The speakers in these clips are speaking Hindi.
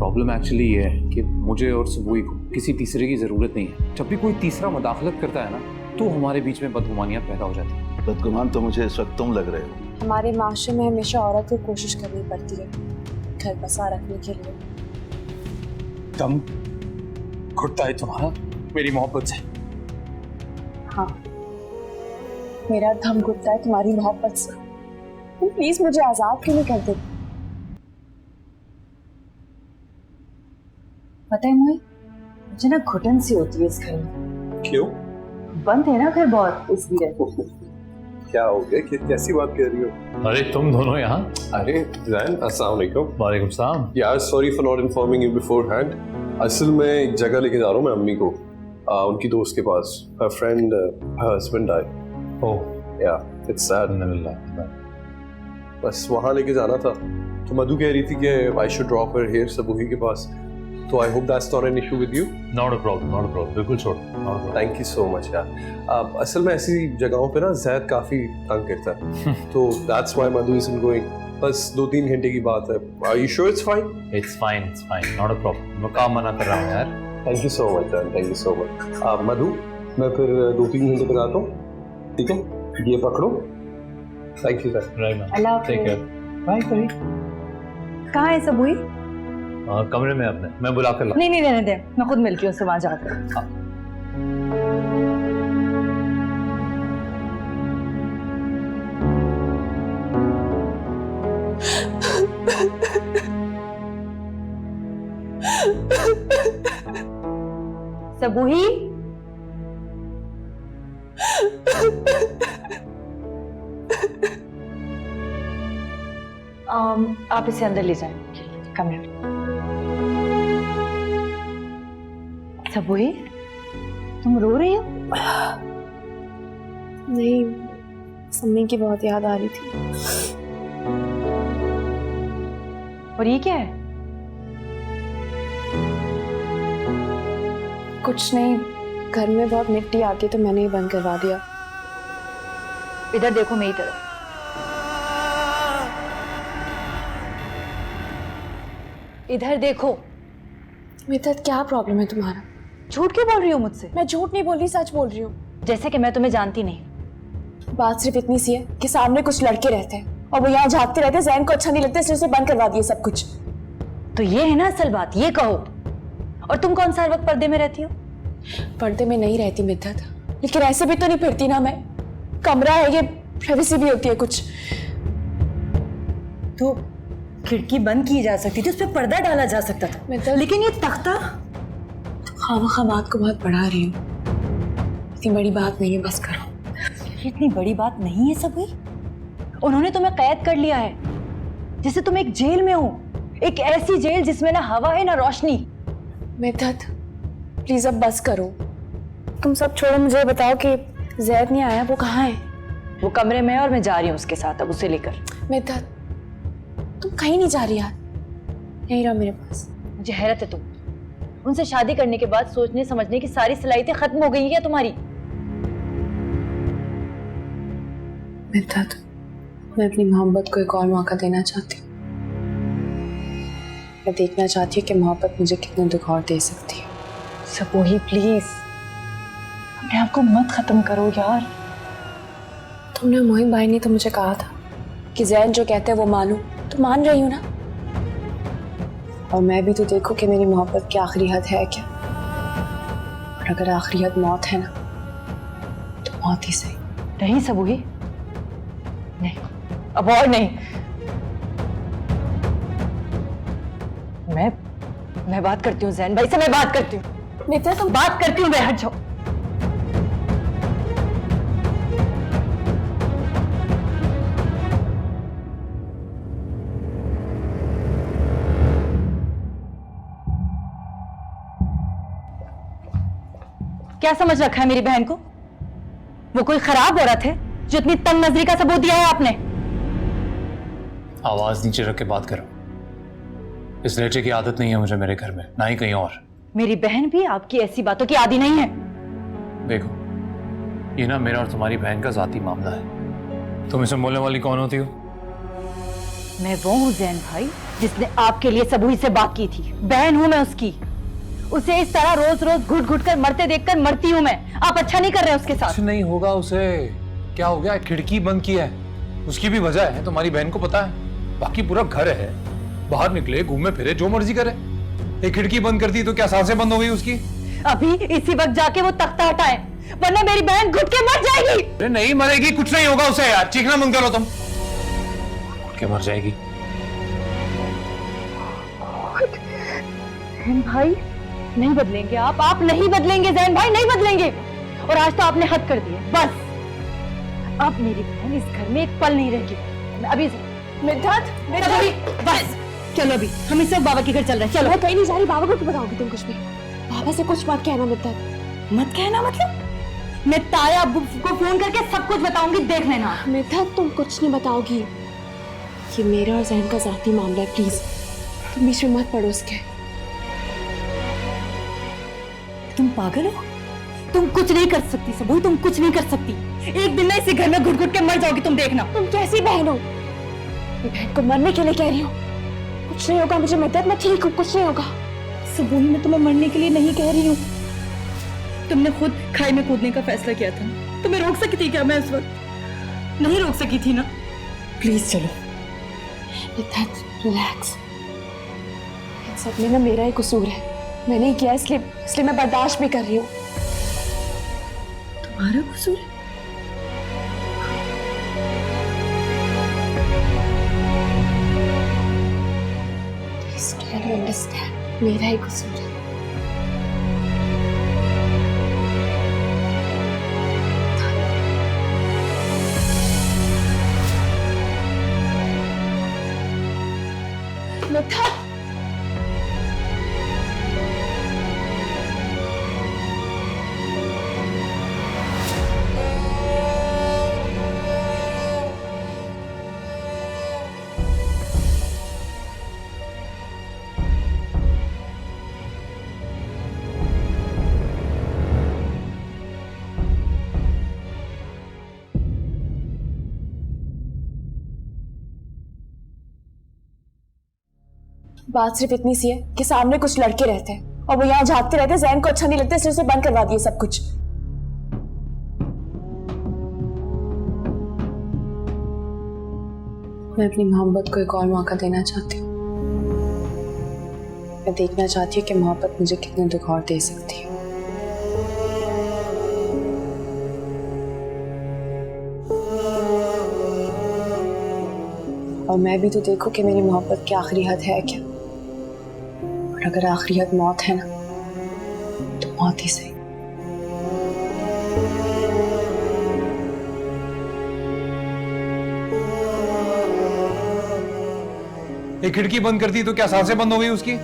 प्रॉब्लम एक्चुअली ये है कि मुझे और सबूई को किसी तीसरे की ज़रूरत नहीं है। जब भी कोई तीसरा मुदाखलत करता है ना, तो हमारे बीच में बदगुमानियाँ पैदा हो जाती हैं। बदगुमान तो मुझे इस वक्त तुम लग रहे हो। हमारे माशरे में हमेशा औरत को कोशिश करनी पड़ती है घर बसा रखने के लिए। दम घुटता है तुम्हारा मेरी मोहब्बत से। हाँ, मेरा दम घुटता है तुम्हारी मोहब्बत से। तुम प्लीज मुझे आजाद क्यों नहीं कर देते? पता है मुझे ना घुटन सी होती है इस घर में। क्यों? बंद है ना घर बहुत, इसलिए। क्या हो गया? कैसी बात कर रही हो? अरे तुम दोनों यहाँ? अरे जैन, अस्सलाम वालेकुम। वालेकुम सलाम। यार sorry for not informing you before hand. असल में एक जगह लेके जा रहा हूँ मैं अम्मी को, उनकी दोस्त के पास। Her friend husband died. Oh yeah it's sad. बस वहाँ लेके जाना था, तो मधु कह रही थी कि I should drop her here Subuhi के पास। तो I hope that's not an issue with you. Not a problem, बिल्कुल छोड़। थैंक यू सो मच यार। असल में ऐसी जगहों पे ना जैद काफी तंग करता है, तो that's why Madhu isn't going. बस 2-3 घंटे की बात है। Are you sure it's fine? It's fine, not a problem. मैं काम मना कर रहा हूँ यार। थैंक यू सो मच यार, thank you so much. Madhu, मैं फिर 2-3 घंटे तक आता हूँ, ठीक है? ये पकड़ो। Thank you sir. Allah take care. Bye bye. कहाँ है सबूई? कमरे में अपने, मैं बुला कर ला। नहीं रहने दे, मैं खुद मिलती हूँ उससे वहां जाकर। सबूही, आप इसे अंदर ले जाएं कमरे में। सबूही, तुम रो रही हो? नहीं, मम्मी की बहुत याद आ रही थी। और ये क्या है? कुछ नहीं, घर में बहुत मिट्टी आती है तो मैंने ही बंद करवा दिया। इधर देखो मेरी तरफ। इधर देखो। मिद्दत, क्या प्रॉब्लम है तुम्हारा? झूठ क्यों बोल रही हो मुझसे? मैं झूठ नहीं बोल रही, सच बोल रही हूँ। जैसे कि मैं तुम्हें जानती नहीं। बात सिर्फ इतनी सी है कि सामने कुछ लड़के रहते हैं और वो यहाँ झांकते रहते हैं। जैन को अच्छा नहीं लगता, इसलिए उसे बंद करवा दिया सब कुछ। तो ये है ना असल बात, ये कहो। और तुम कौन सा हर वक्त पर्दे में रहती हो? पर्दे में नहीं रहती मिद्दत, लेकिन ऐसे भी तो नहीं फिरती ना मैं। कमरा है, ये प्राइवेसी भी होती है कुछ। तो खिड़की बंद की जा सकती थी, उस पर पर्दा डाला जा सकता था। लेकिन ये तख्ता, खामखा बात को बहुत बढ़ा रही हूँ। इतनी बड़ी बात नहीं है, बस करो। इतनी बड़ी बात नहीं है सभी। उन्होंने तुम्हें कैद कर लिया है, जैसे तुम एक जेल में हो। एक ऐसी जेल जिसमें ना हवा है ना रोशनी। मिद्दत, प्लीज अब बस करो। तुम सब छोड़ो, मुझे बताओ कि जैद नहीं आया, वो कहाँ है? वो कमरे में है और मैं जा रही हूँ उसके साथ, अब उसे लेकर। मिद्दत, तुम कहीं नहीं जा रही यार, यहीं रहो मेरे पास। मुझे हैरत है, तुम उनसे शादी करने के बाद सोचने समझने की सारी सलाहियतें खत्म हो गई क्या तुम्हारी? मिद्दत, मैं अपनी मोहब्बत को एक और मौका देना चाहती हूँ। मैं देखना चाहती हूँ कि मोहब्बत मुझे कितने दुख और दे सकती है। सबूही प्लीज अपने आप को मत खत्म करो यार। तुमने मोहिम भाई ने तो मुझे कहा था कि जैन जो कहते हैं वो मानो, तो मान रही हूँ ना। और मैं भी तो देखो कि मेरी मोहब्बत की आखिरी हद है क्या। और अगर आखिरी हद मौत है ना, तो मौत ही सही। नहीं सबूही, नहीं, अब और नहीं। मैं बात करती हूँ जैन भाई से, मैं बात करती हूँ। मित्र, तुम बात करती हूँ, हट जाओ। क्या समझ रखा है मेरी बहन को? वो कोई खराब औरत है जो इतनी तंग नजरी का सबूत दिया है आपने? आवाज नीचे रख के बात करो। इस लहजे की आदत नहीं है मुझे मेरे घर में, ना ही कहीं और। मेरी बहन भी आपकी ऐसी बातों की आदी नहीं है। देखो, ये ना मेरा और तुम्हारी बहन का जाती मामला है। तुम इसे बोलने वाली कौन होती हो? मैं वो हूँ जैन भाई जिसने आपके लिए सबूही से बात की थी। बहन हूं मैं उसकी। उसे इस तरह रोज रोज घुट घुट कर मरते देखकर मरती हूं मैं। आप अच्छा नहीं कर रहे उसके साथ। कुछ नहीं होगा उसे। क्या हो गया? खिड़की बंद की है, उसकी भी वजह है, तुम्हारी बहन को पता है। बाकी पूरा घर है, बाहर निकले, घूमे फिरे, जो मर्जी करे। एक खिड़की बंद कर दी तो क्या सांसें बंद हो गई उसकी? अभी इसी वक्त जाके वो तख्ता हटाए, वरना मेरी बहन घुट के मर जाएगी। अरे नहीं मरेगी, कुछ नहीं होगा उसे यार, चीखना बंद करो तुम। घुट के मर जाएगी। जैन भाई नहीं बदलेंगे आप नहीं बदलेंगे जैन भाई, नहीं बदलेंगे। और आज तो आपने हद कर दी है, बस। अब मेरी बहन इस घर में एक पल नहीं रहेगी। मैं अभी मिद्दत, बस चलो, अभी हम इस वक्त बाबा के घर चल रहे हैं। चलो। मैं कहीं नहीं जा रही। बाबा को क्यों बताओगी तुम कुछ भी? बाबा से कुछ मत कहना मिद्दत। मत कहना मतलब? मैं ताया अब्बू को फोन करके सब कुछ बताऊंगी, देख लेना। मिद्दत, तुम कुछ नहीं बताओगी। ये मेरा और जैन का जाती मामला है, प्लीज तुम बीच में मत पड़ो उसके। तुम पागल हो? तुम कुछ नहीं कर सकती सबूत, तुम कुछ नहीं कर सकती। एक दिन ना इसी घर में घुट घुट के मर जाओगी, तुम देखना। तुम कैसी बहन हो? मैं बहन को मरने के लिए कह रही हूँ। कुछ नहीं होगा मुझे मिद्दत, मैं ठीक हूँ, कुछ नहीं होगा। सबूत, मैं तुम्हें मरने के लिए नहीं कह रही हूँ। तुमने खुद खाई में कूदने का फैसला किया था, तुम्हें रोक सकी थी क्या मैं उस वक्त? नहीं रोक सकी थी ना। प्लीज चलो। मिद्दत, रिलैक्स। इन सब में ना मेरा ही कसूर है, मैंने ही किया, इसलिए मैं बर्दाश्त भी कर रही हूँ। तुम्हारा कसूर है? Please try to understand, मेरा ही कसूर है। मिद्दत, बात सिर्फ इतनी सी है कि सामने कुछ लड़के रहते हैं और वो यहाँ झांकते रहते हैं। जैन को अच्छा नहीं लगता, इसलिए उसे बंद करवा दिए सब कुछ। मैं अपनी मोहब्बत को एक और मौका देना चाहती हूँ। मैं देखना चाहती हूँ कि मोहब्बत मुझे कितने दुख और दे सकती है। और मैं भी तो देखूं कि मेरी मोहब्बत की आखिरी हद है क्या। और अगर आखिरी हद मौत है ना, तो मौत ही सही। एक खिड़की बंद कर दी तो क्या सांसें बंद हो गई उसकी?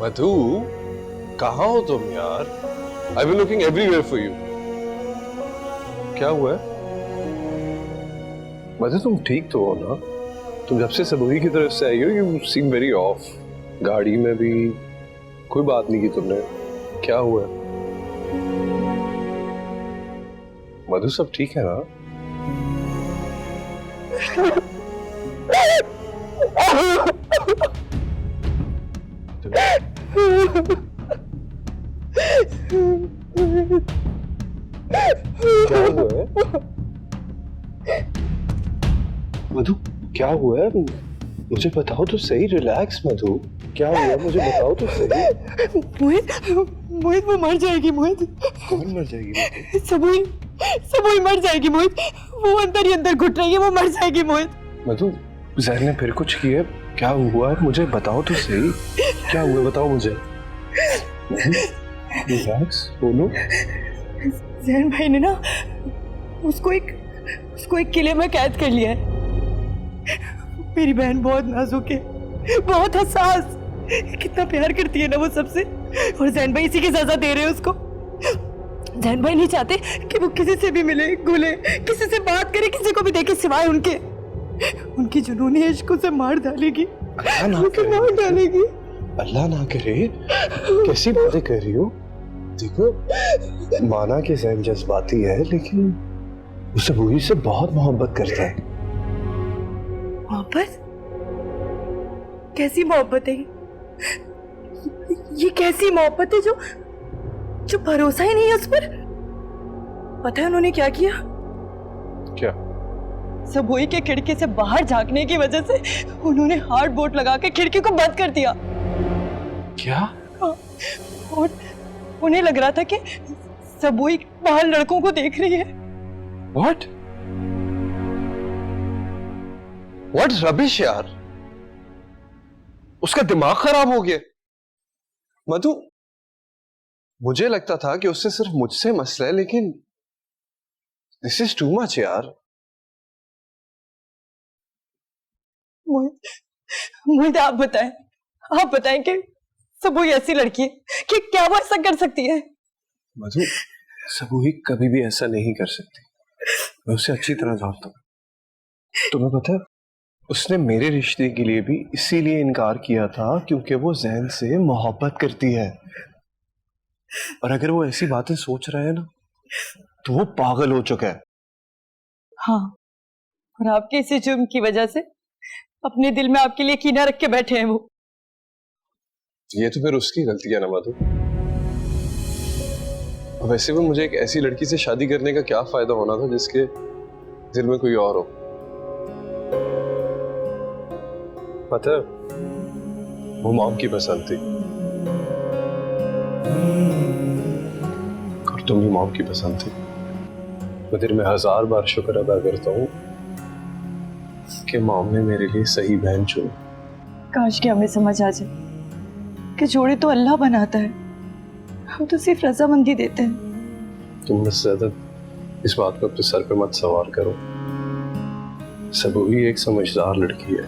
मधु, कहाँ हो तुम यार? I've been looking everywhere for you. क्या हुआ है? मधु, तुम ठीक तो हो ना? तुम जब से सबूही की तरफ से आई हो, you seem very off. गाड़ी में भी कोई बात नहीं की तुमने। क्या हुआ है? मधु, सब ठीक है ना? क्या हुआ है? मधु, क्या हुआ है? मुझे बताओ तो सही। रिलैक्स मधु, क्या हुआ है? मुझे बताओ तो सही। मोहित वो मर जाएगी। मोहित, कौन मर जाएगी? सबूही मर जाएगी। मोहित, वो अंदर ही अंदर घुट रही है, वो मर जाएगी। मोहित, मधु, जहर ने फिर कुछ किया? क्या हुआ है? मुझे बताओ तो सही। क्या हुआ है? बताओ मुझे। रिलैक्स बोलो। जैन भाई ने ना उसको एक किले में कैद कर लिया है। मेरी बहन बहुत नाजुक है, बहुत हसास, कितना प्यार करती है ना वो सबसे, और जैन भाई इसी की सजा दे रहे हैं उसको। जैन भाई नहीं चाहते कि वो किसी से भी मिले, घुले, किसी से बात करे, किसी को भी देखे सिवाय उनके। उनकी जुनूनी इश्क उसे मार डालेगी, अल्लाह ना उसे करे, मार डालेगी। अल्लाह ना करे। कैसी बातें कर रही हो? देखो, माना कि जैन जज्बाती है, लेकिन उसे रूही से बहुत मोहब्बत करता है। मोहब्बत? कैसी मोहब्बत है ये कैसी मोहब्बत है जो भरोसा ही नहीं है उस पर? पता है उन्होंने क्या किया? क्या? सबोई के खिड़की से बाहर झांकने की वजह से उन्होंने हार्ड बोर्ड लगा के खिड़की को बंद कर दिया। क्या? और उन्हें लग रहा था कि सबोई बाहर लड़कों को देख रही है। What? What rubbish यार! उसका दिमाग खराब हो गया। मधु, मुझे लगता था कि उससे सिर्फ मुझसे मसला है, लेकिन दिस इज टू मच यार। मोहित, आप बताएं कि सबोई ऐसी लड़की है कि क्या वो ऐसा कर सकती है? मधु, सबूही कभी भी ऐसा नहीं कर सकती। मैं उसे अच्छी तरह जानता हूँ। तुम्हें पता है, उसने मेरे रिश्ते के लिए भी इसीलिए इनकार किया था क्योंकि वो जैन से मोहब्बत करती है। और अगर वो ऐसी बातें सोच रहा है ना, तो वो पागल हो चुका है। हाँ, और आपके इसी जुर्म की वजह से अपने दिल में आपके लिए कीना रख के बैठे हैं वो। ये तो फिर उसकी गलती है ना मधु। वैसे भी मुझे एक ऐसी लड़की से शादी करने का क्या फायदा होना था जिसके दिल में कोई और हो। पता है, वो मॉम की पसंद थी और तुम भी मॉम की पसंद थी। मैं दिल में 1000 बार शुक्र अदा करता हूँ कि मॉम ने मेरे लिए सही बहन चुनी। काश कि हमें समझ आ जाए कि जोड़े तो अल्लाह बनाता है, हम तो सिर्फ रजामंदी देते हैं। तुम मुझसे ज्यादा इस बात को अपने सर पे मत सवार करो। सबूही एक समझदार लड़की है,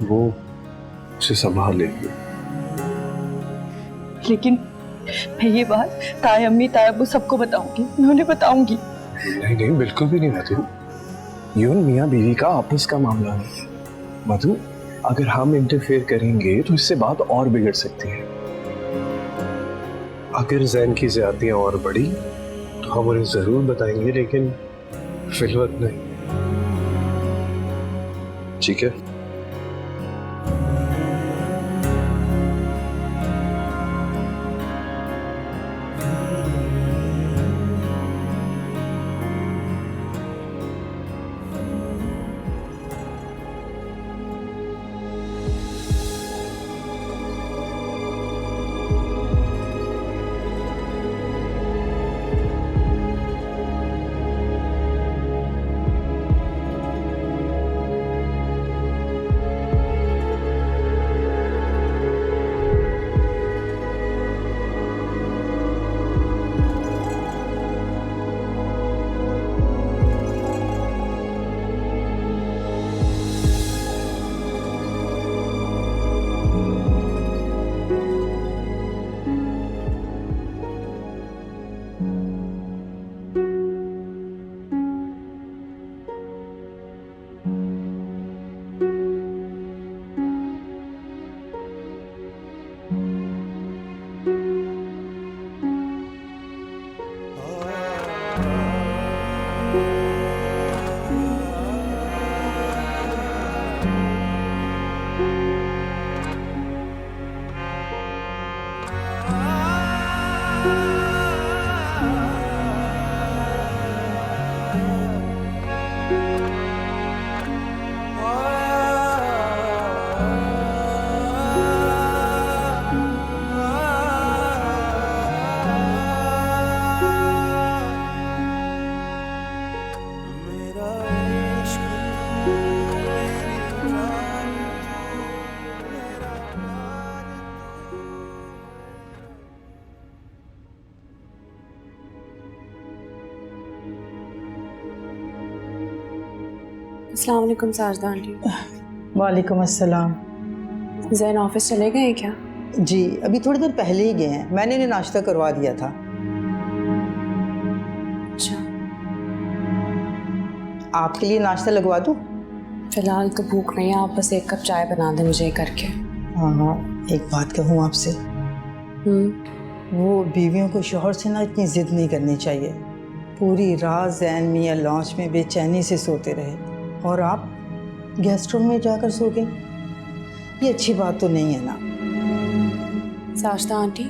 वो उसे संभाल लेगी। लेकिन मैं ये बात ताई अम्मी ताई अब्बू सबको बताऊंगी, मैं उन्हें बताऊंगी। नहीं नहीं, बिल्कुल भी नहीं मधु। ये उन मियाँ बीवी का आपस का मामला है मधु। अगर हम इंटरफेयर करेंगे तो इससे बात और बिगड़ सकती है। अगर जैन की ज्यादतियां और बढ़ी तो हम उन्हें जरूर बताएंगे, लेकिन फिलवक्त नहीं। ठीक है? अस्सलाम वालेकुम साजदा आंटी। वालेकुम अस्सलाम। जैन ऑफिस चले गए हैं क्या? जी अभी थोड़ी देर पहले ही गए हैं, मैंने इन्हें नाश्ता करवा दिया था। अच्छा, आपके लिए नाश्ता लगवा दूँ? फिलहाल तो भूख नहीं है, आप बस एक कप चाय बना दें मुझे करके। हाँ हाँ, एक बात कहूँ आपसे, वो बीवियों को शौहर से ना इतनी ज़िद नहीं करनी चाहिए। पूरी रात ज़ैन मियाँ लॉन्च में बेचैनी से सोते रहे और आप गेस्ट रूम में जाकर सो गए। ये अच्छी बात तो नहीं है ना। साश्ता आंटी,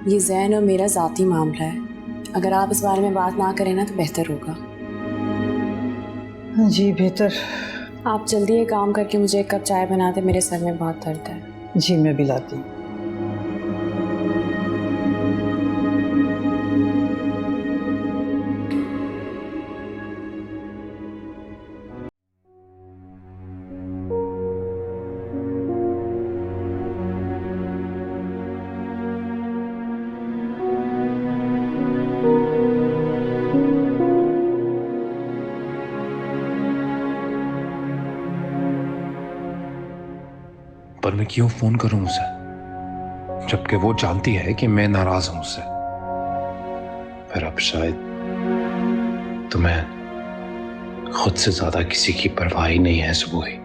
ये जैन और मेरा ज़ाती मामला है, अगर आप इस बारे में बात ना करें ना तो बेहतर होगा। जी बेहतर। आप जल्दी ये काम करके मुझे एक कप चाय बना दें, मेरे सर में बहुत दर्द है। जी मैं भी लाती हूँ। पर मैं क्यों फोन करूं उसे, जबकि वो जानती है कि मैं नाराज हूं उससे। फिर अब शायद तुम्हें खुद से ज्यादा किसी की परवाह ही नहीं है सुबह ही।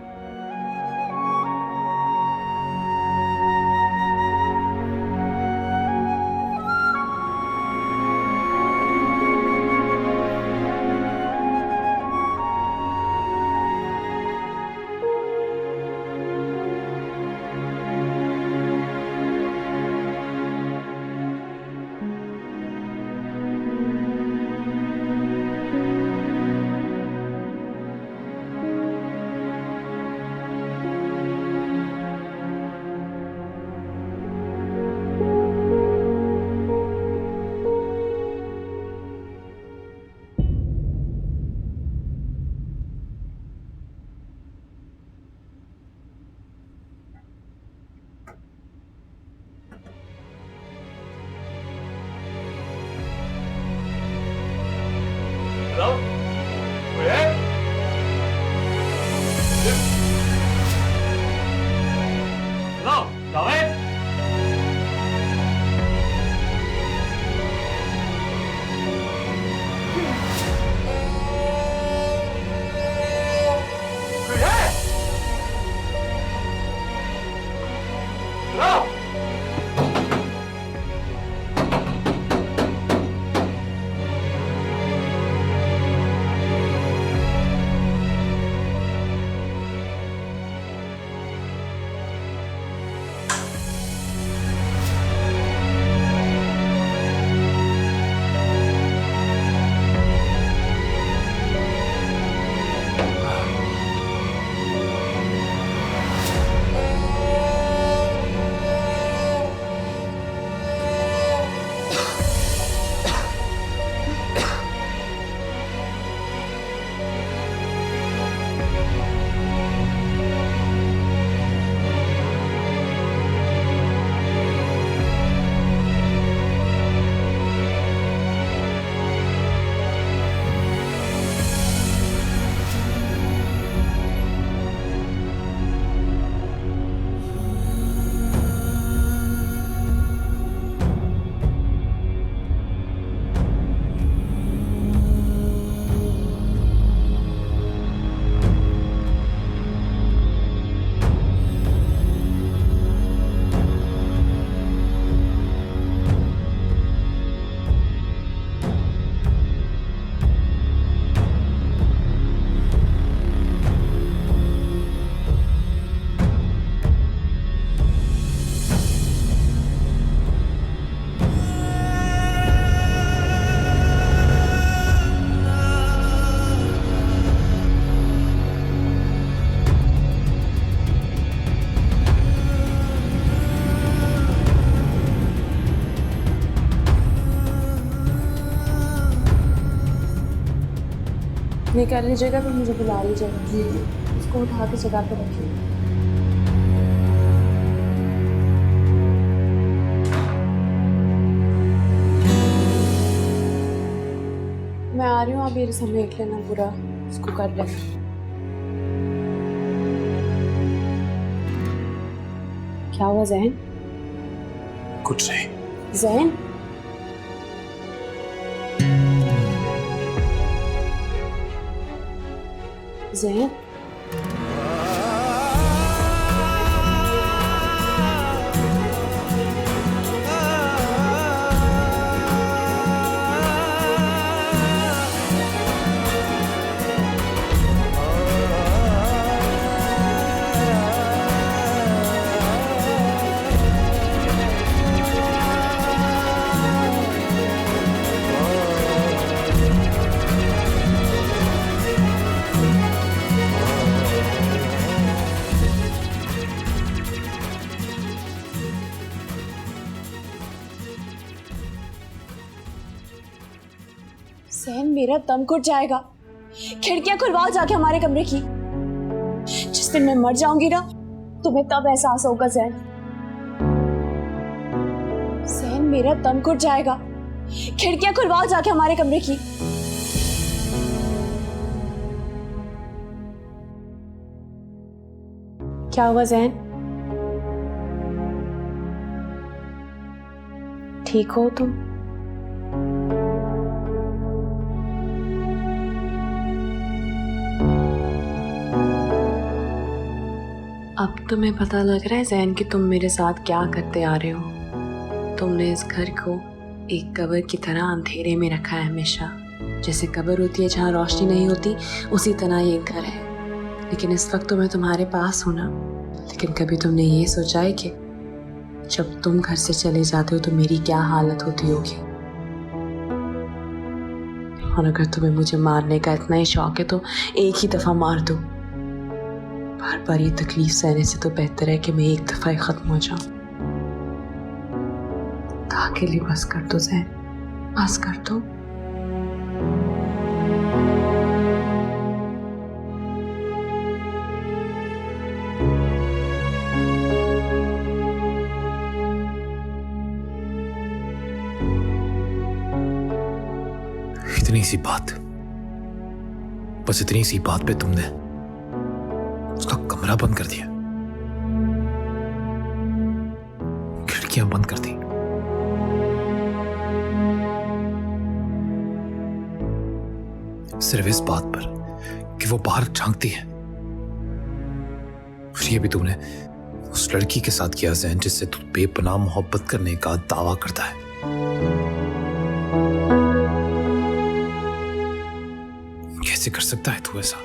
निकाल लीजिएगा तो मुझे बुला लीजिएगा। जी इसको उठा के जगह पे रखिए। मैं आ रही हूँ, आप मेरे समेट लेना पूरा, इसको कर लेना। क्या हुआ जैन? कुछ नहीं। जैन जैन। जैन, मेरा दम घुट जाएगा। खिड़कियां खुलवाओ जाके हमारे कमरे की। जिस दिन मैं मर जाऊंगी ना, तुम्हें तब एहसास होगा जैन। जैन, मेरा दम घुट जाएगा। खिड़कियां खुलवाओ जाके हमारे कमरे की। क्या हुआ जैन? ठीक हो तुम? अब तुम्हें पता लग रहा है जैन कि तुम मेरे साथ क्या करते आ रहे हो। तुमने इस घर को एक कब्र की तरह अंधेरे में रखा है हमेशा। जैसे कब्र होती है जहाँ रोशनी नहीं होती, उसी तरह ये घर है। लेकिन इस वक्त तो मैं तुम्हारे पास हूँ ना। लेकिन कभी तुमने ये सोचा है कि जब तुम घर से चले जाते हो तो मेरी क्या हालत होती होगी? और अगर तुम्हें मुझे मारने का इतना ही शौक है तो एक ही दफा मार दो। बार बार ये तकलीफ सहने से तो बेहतर है कि मैं एक दफा ही खत्म हो जाऊं। अकेले बस कर दो जैन, बस कर दो। इतनी सी बात, बस इतनी सी बात पे तुमने उसका कमरा बंद कर दिया, खिड़कियां बंद कर दी। सिर्फ इस बात पर कि वो बाहर झांकती है। और ये भी तुमने उस लड़की के साथ किया जैन, जिससे तू बेपनाह मोहब्बत करने का दावा करता है। कैसे कर सकता है तू ऐसा?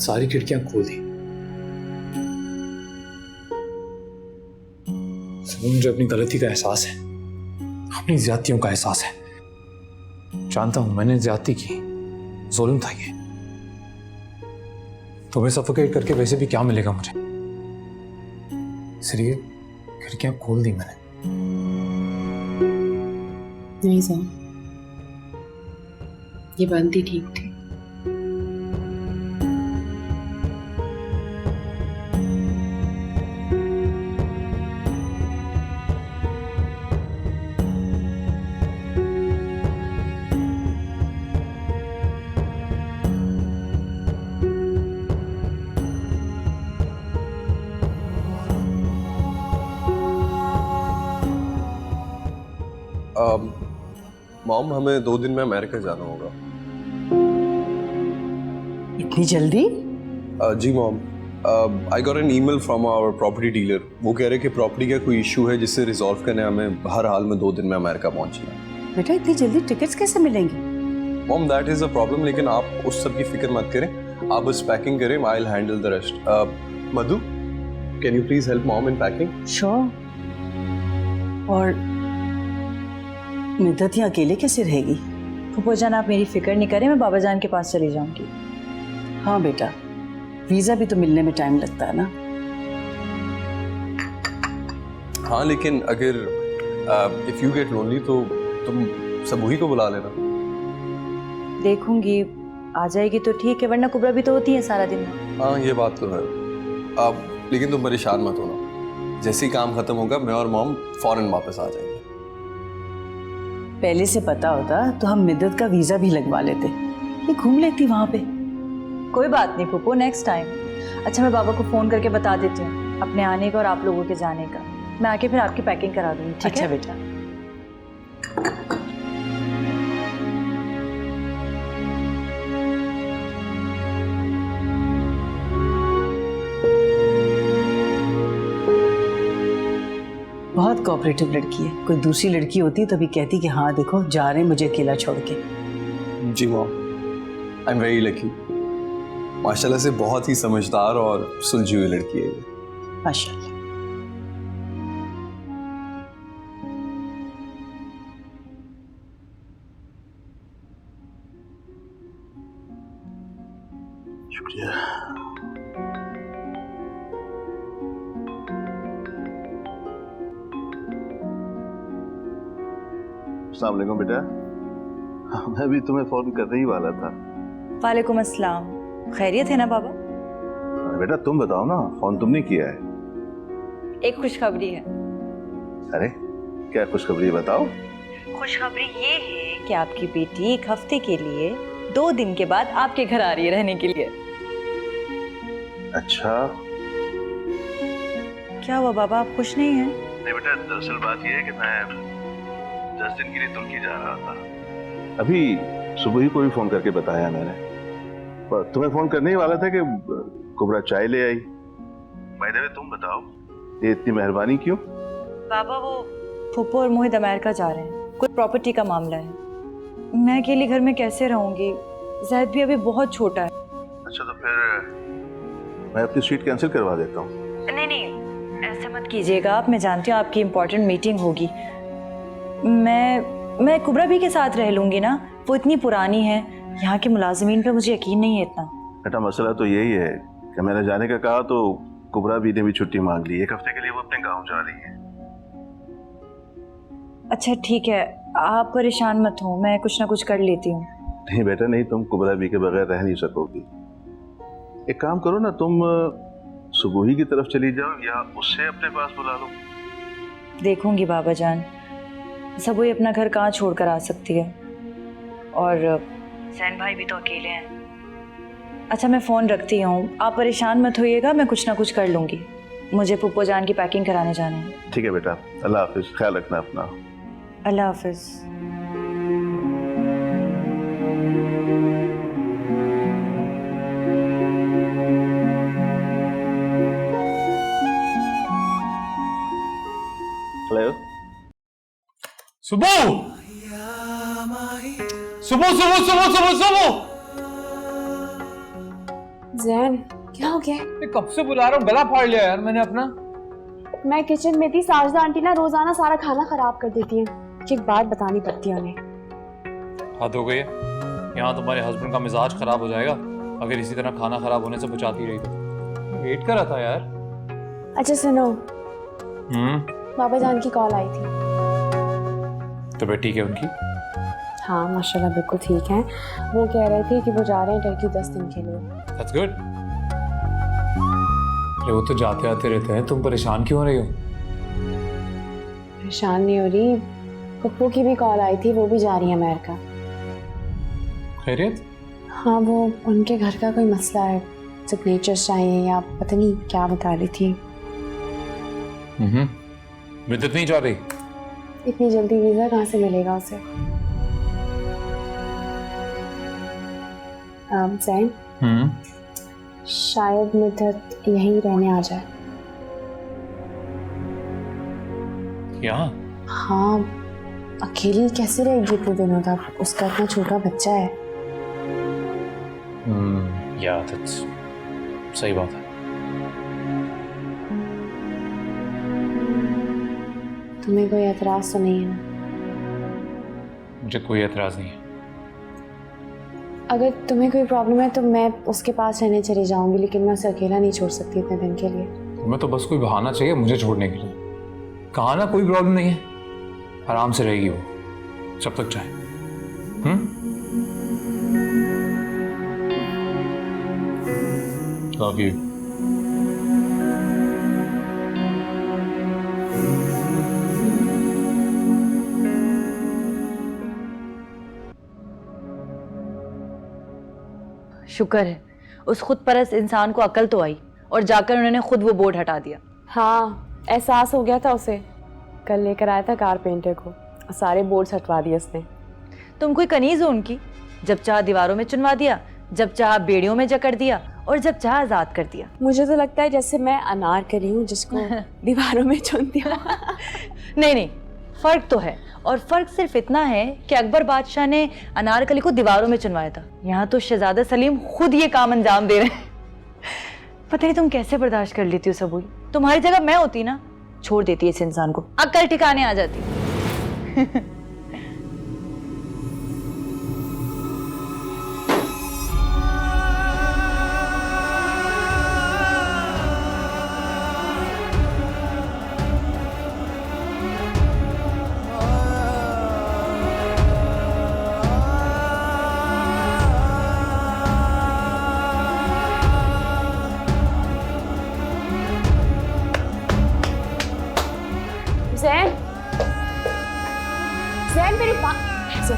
सारी खिड़कियां खोल दी। मुझे अपनी गलती का एहसास है, अपनी ज्यादतियों का एहसास है। जानता हूं मैंने ज्यादती की, जुल्म था ये। तुम्हें सफोकेट करके वैसे भी क्या मिलेगा मुझे, इसलिए खिड़कियां खोल दी मैंने। नहीं सर, ये बंद ही ठीक थी। मॉम, हमें 2 दिन में अमेरिका जाना होगा। इतनी जल्दी? जी mom, I got an email from our property dealer. वो कह रहे कि प्रॉपर्टी का कोई इशू है जिससे रिजॉल्व करने हमें हर हाल में 2 दिन में अमेरिका पहुंचना है। बेटा इतनी जल्दी टिकट्स कैसे मिलेंगी? Mom, that is a problem, लेकिन आप उस सब की फिक्र मत करें, आप बस पैकिंग करें, I will handle the rest. Madhu, can you please help mom in packing? Sure. और मिद्दत यहाँ अकेले कैसे रहेगी? फूफो जान, आप मेरी फिक्र नहीं करें, मैं बाबा जान के पास चली जाऊंगी। हाँ बेटा, वीज़ा भी तो मिलने में टाइम लगता है ना। हाँ, लेकिन अगर इफ यू गेट लोनली तो तुम सबूही को बुला लेना। देखूंगी, आ जाएगी तो ठीक है, वरना कुबरा भी तो होती है सारा दिन। हाँ, ये बात तो है। लेकिन तुम परेशान मत होना, जैसे ही काम खत्म होगा मैं और मॉम फौरन वापस आ जाएंगे। पहले से पता होता तो हम मिद्दत का वीज़ा भी लगवा लेते, ये घूम लेती वहाँ पे। कोई बात नहीं फूफो, नेक्स्ट टाइम। अच्छा, मैं बाबा को फोन करके बता देती हूँ अपने आने का और आप लोगों के जाने का। मैं आके फिर आपकी पैकिंग करा दूंगी, ठीक अच्छा है? बेटा। बहुत कोऑपरेटिव लड़की है, कोई दूसरी लड़की होती तो भी कहती कि हाँ देखो जा रहे हैं मुझे अकेला छोड़ के। जी mom, I am very lucky. माशाल्लाह से बहुत ही समझदार और सुलझी हुई लड़की है ये। माशाल्लाह। शुक्रिया। अस्सलाम वालेकुम बेटा। मैं भी तुम्हें फोन करने ही वाला था। वालेकुम अस्सलाम। खैरियत है ना बाबा? बेटा तुम बताओ ना, फोन तुमने किया है। एक खुशखबरी है। अरे क्या खुशखबरी, बताओ। खुशखबरी ये है कि आपकी बेटी 1 हफ्ते के लिए 2 दिन के बाद आपके घर आ रही है रहने के लिए। अच्छा। क्या हुआ बाबा, आप खुश नहीं हैं? नहीं बेटा, दरअसल बात यह है कि मैं 10 दिन के लिए तुर्की जा रहा था। अभी सुबह ही को भी फोन करके बताया मैंने, पर तुम्हें फोन करने ही वाला था कि कुबरा चाय ले आई। बाय द वे तुम बताओ, ये इतनी मेहरबानी क्यों? बाबा वो फूफो और मोहित अमेरिका जा रहे हैं, कोई प्रॉपर्टी का मामला है। मैं अकेली घर में कैसे रहूंगी? जैद भी अभी बहुत छोटा है। अच्छा तो फिर मैं अपनी सीट कैंसिल करवा देता हूँ। नहीं नहीं, ऐसे मत कीजिएगा आप, मैं जानती हूँ आपकी इम्पोर्टेंट मीटिंग होगी। मैं कुबरा भी के साथ रह लूंगी ना, वो इतनी पुरानी है, यहाँ के मुलाजिमीन पे मुझे यकीन नहीं है इतना। बेटा मसला तो यही है कि मैंने जाने का कहा तो कुबरा भी ने भी छुट्टी मांग ली। 1 हफ्ते के लिए वो अपने गांव जा रही है। अच्छा ठीक है, आप परेशान मत हो, मैं कुछ ना कुछ कर लेती हूँ। नहीं बेटा नहीं, तुम कुबरा भी के बगैर रह नहीं सकोगी। एक काम करो ना, तुम सुबह की तरफ चली जाओ या उससे अपने पास बुला लो। देखूंगी बाबा जान, सब वही अपना घर कहाँ छोड़ कर आ सकती है, और जैन भाई भी तो अकेले हैं। अच्छा मैं फ़ोन रखती हूँ, आप परेशान मत होइएगा, मैं कुछ ना कुछ कर लूँगी। मुझे पुप्पो जान की पैकिंग कराने जाना है। ठीक है बेटा, अल्लाह हाफिज, ख्याल रखना अपना। अल्लाह हाफिज। हेलो सुबह सुबह सुबह सुबह सुबह सुबह। जैन क्या हो गया? मैं कब से बुला रहा हूँ, गला फाड़ लिया यार मैंने अपना। मैं किचन में थी, साजदा आंटी ना रोजाना सारा खाना खराब कर देती हैं। एक बात बतानी पड़ती है उन्हें। हद हो गई है, यहाँ तुम्हारे हस्बैंड का मिजाज खराब हो जाएगा अगर इसी तरह खाना खराब होने से बचाती रही तो। वेट कर रहा था यार। अच्छा सुनो, बाबा जान की कॉल आई थी। तबीयत ठीक है उनकी? हाँ माशाल्लाह बिल्कुल ठीक है। वो कह रहे थे कि वो जा रहे हैं टर्की 10 दिन के लिए। That's good। अरे वो तो जाते आते रहते हैं, तुम परेशान क्यों हो रही हो? परेशान नहीं हो रही, पप्पू की भी कॉल आई थी, वो भी जा रही है अमेरिका। खैरियत? हाँ वो उनके घर का कोई मसला है, सिग्नेचर्स चाहिए या पता नहीं क्या बता रही थी। मिद्दत नहीं जा रही? इतनी जल्दी वीजा कहाँ से मिलेगा उसे? जैन, शायद मिद्दत यहीं रहने आ जाए। यहाँ? हाँ, अकेली कैसे रहेगी इतने दिनों तक? उसका इतना छोटा बच्चा है। या सही बात है। तुम्हें कोई एतराज तो नहीं है ना? मुझे कोई एतराज नहीं है। अगर तुम्हें कोई प्रॉब्लम है तो मैं उसके पास रहने चली जाऊंगी, लेकिन मैं उसे अकेला नहीं छोड़ सकती इतने दिन के लिए। तुम्हें तो बस कोई बहाना चाहिए मुझे छोड़ने के लिए। कहा ना कोई प्रॉब्लम नहीं है, आराम से रहेगी वो जब तक चाहे। Love you. शुक्र है उस खुद परस्त इंसान को अकल तो आई और जाकर उन्होंने खुद वो बोर्ड हटा दिया। हाँ, एहसास हो गया था उसे। कल लेकर आया था कारपेंटर को, सारे बोर्ड्स हटवा दिए उसने। तुम कोई कनीज हो उनकी? जब चाह दीवारों में चुनवा दिया, जब चाह बेड़ियों में जकड़ दिया और जब चाह आजाद कर दिया। मुझे तो लगता है जैसे मैं अनारकली हूँ जिसको दीवारों में चुन दिया। नहीं नहीं, फर्क तो है, और फर्क सिर्फ इतना है कि अकबर बादशाह ने अनारकली को दीवारों में चुनवाया था, यहाँ तो शहजादा सलीम खुद ये काम अंजाम दे रहे हैं। पता नहीं तुम कैसे बर्दाश्त कर लेती हो सबूई। तुम्हारी जगह मैं होती ना, छोड़ देती इस इंसान को, अक्ल ठिकाने आ जाती।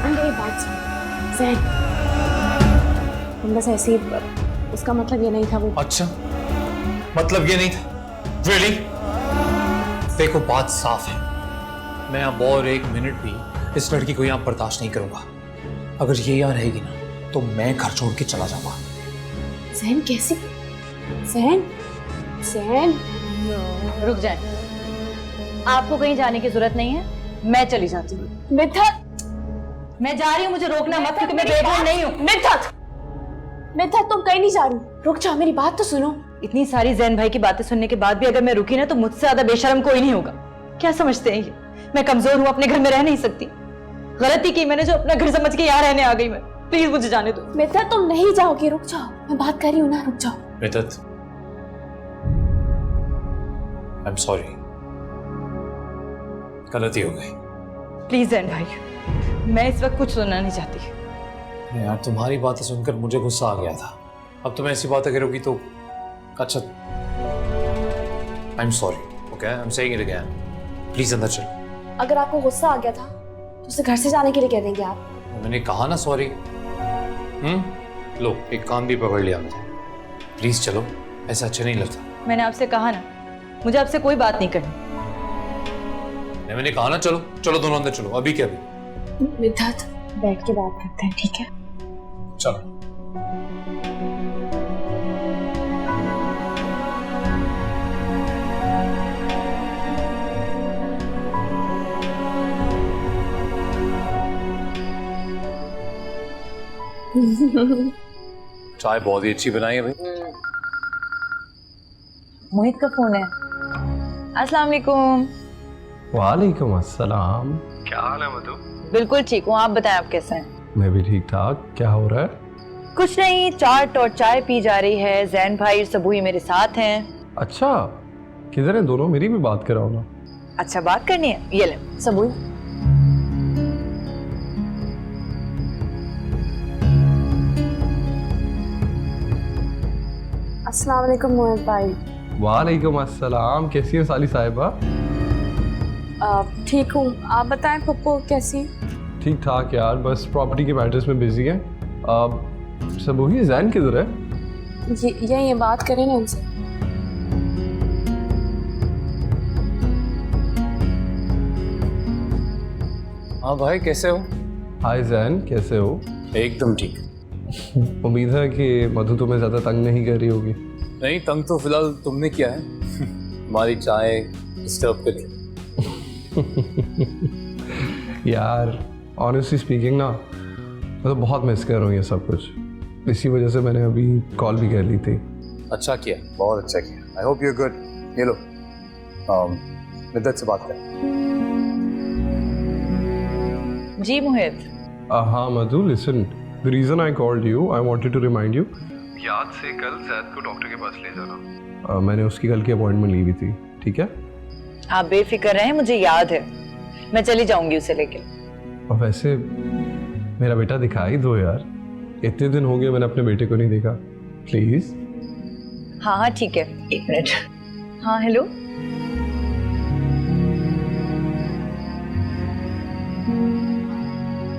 मेरी बात सुन। जैन, तुम बस ऐसे ही, उसका मतलब ये नहीं था वो। अच्छा, मतलब ये नहीं था? Really? देखो बात साफ है, मैं अब और एक मिनट भी इस लड़की को यहाँ बर्दाश्त नहीं करूंगा। अगर ये यहाँ रहेगी ना तो मैं घर छोड़ के चला जाऊंगा। जैन कैसी? जैन, जैन रुक जाए, आपको कहीं जाने की जरूरत नहीं है, मैं चली जाती हूँ। मिद्दत, मैं जा रही हूँ, मुझे रोकना मत, क्योंकि मैं बेघर नहीं हूँ। मिद्दत, मिद्दत तुम कहीं नहीं जा रही, रुक जाओ, मेरी बात तो सुनो। इतनी सारी जैन भाई की बातें सुनने के बाद भी अगर मैं रुकी ना तो मुझसे ज्यादा बेशर्म कोई नहीं होगा। क्या समझते हैं ये? मैं कमजोर हूँ, अपने घर में रह नहीं सकती। गलती की मैंने जो अपना घर समझ के यहाँ रहने आ गई मैं। प्लीज मुझे जाने दो। मिद्दत तुम नहीं जाओगी, रुक जाओ, मैं बात कर रही हूँ ना, रुक जाओ। मिद्दत, आई एम सॉरी, गलती हो गई। प्लीज जैन भाई, मैं इस वक्त कुछ सुनना नहीं चाहती। यार तुम्हारी बातें सुनकर मुझे गुस्सा आ गया था, अब तुम ऐसी बातें करोगी तो अच्छा। I am sorry, okay, I am saying it again, please अंदर चलो। अगर आपको गुस्सा आ गया था तो उसे घर से जाने के लिए कह देंगे आप। मैंने कहा ना सॉरी। लो एक कान भी पकड़ लिया मैंने, प्लीज चलो, ऐसा अच्छा नहीं लगता। मैंने आपसे कहा ना, मुझे आपसे कोई बात नहीं करनी। मैंने कहा ना चलो, चलो दोनों अंदर चलो, अभी क्या अभी। मिद्दत, बैठ के बात करते हैं, ठीक है? चलो। चाय बहुत ही अच्छी बनाई है भाई। मोहित का फोन है। अस्सलाम वालेकुम। वालेकुम अस्सलाम। क्या हाल है मधु? बिल्कुल ठीक हूँ, आप बताएं आप कैसे हैं? मैं भी ठीक ठाक। क्या हो रहा है? कुछ नहीं, चाट और चाय पी जा रही है। जैन भाई और सबूही मेरे साथ हैं। अच्छा, किधर है दोनों? मेरी भी बात कराओ ना। अच्छा बात करनी है, ये ले सबूही। अस्सलाम वालेकुम मोहित भाई। वालेकुम अस्सलाम। कैसी हो साली साहिबा? ठीक हूँ, आप बताएं पप्पू कैसी? ठीक ठाक यार, बस प्रॉपर्टी के मैटर्स में बिजी है। सबूही जैन किधर है? ये बात करें ना उनसे। हाँ भाई, कैसे हो? हाय जैन, कैसे हो? एकदम ठीक। उम्मीद है कि मधु तुम्हें ज़्यादा तंग नहीं कर रही होगी। नहीं, तंग तो फिलहाल तुमने किया है। हमारी चाय डिस्टर्ब करके। यार ऑनेस्टली स्पीकिंग ना, मैं तो बहुत मिस कर रहा हूँ ये सब कुछ। इसी वजह से मैंने अभी कॉल भी कर ली थी। अच्छा किया, बहुत अच्छा किया। I hope you are good. ये लो, मिद्दत से बात कर। जी मोहित। हाँ Madhu, listen, the reason I called you, I wanted to remind you, याद से कल जैद को डॉक्टर के पास ले जाना। मैंने उसकी कल की अपॉइंटमेंट ली हुई थी, ठीक है? आप बेफिक्र रहें, मुझे याद है, मैं चली जाऊंगी उसे लेके। और वैसे मेरा बेटा दिखाई दो यार, इतने दिन हो गए मैंने अपने बेटे को नहीं देखा, प्लीज। हाँ हाँ ठीक है, एक मिनट। हाँ हेलो।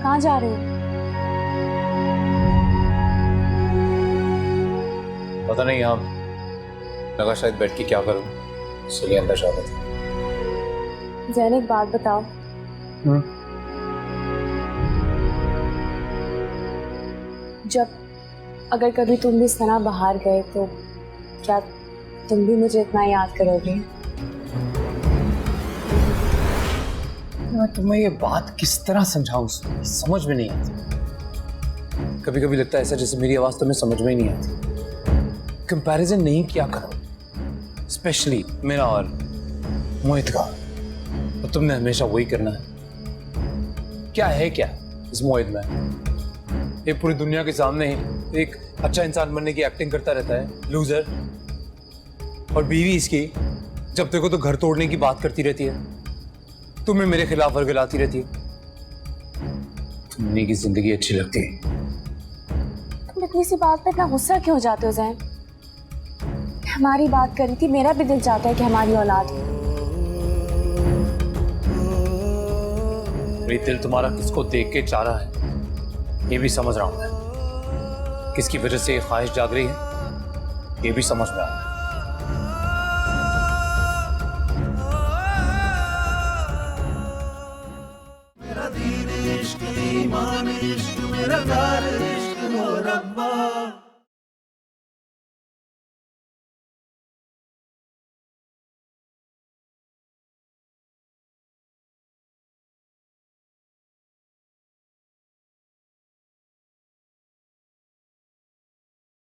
कहाँ जा रहे हो? पता नहीं, यहाँ लगा शायद बैठ के क्या करूँ, इसलिए अंदर जा रहा था। जैन, एक बात बताओ। जब अगर कभी तुम भी इस तरह बाहर गए तो क्या तुम भी मुझे इतना याद करोगे? मैं तुम्हें ये बात किस तरह समझाऊं, समझ में नहीं आती। कभी कभी लगता है ऐसा जैसे मेरी आवाज तुम्हें समझ में ही नहीं आती। कंपैरिजन नहीं किया करो, स्पेशली मेरा और मोहित का। और तुमने हमेशा वही करना है। क्या है क्या इस मोहित में? ये पूरी दुनिया के सामने एक अच्छा इंसान बनने की एक्टिंग करता रहता है, लूजर। और बीवी इसकी जब देखो तो घर तोड़ने की बात करती रहती है, तुम्हें मेरे खिलाफ वर्गलाती रहती है। तुमने की जिंदगी अच्छी लगती है। तुम इतनी सी बात पे इतना गुस्सा क्यों हो जाते हो जैन? हमारी बात करी थी, मेरा भी दिल चाहता है कि हमारी औलाद हो। मेरी दिल तुम्हारा किसको देख के चाह रहा है ये भी समझ रहा हूं मैं। किसकी वजह से ये ख्वाहिश जाग रही है ये भी समझ में आ रहा है। मेरा दीन इश्क ईमान इश्क मेरा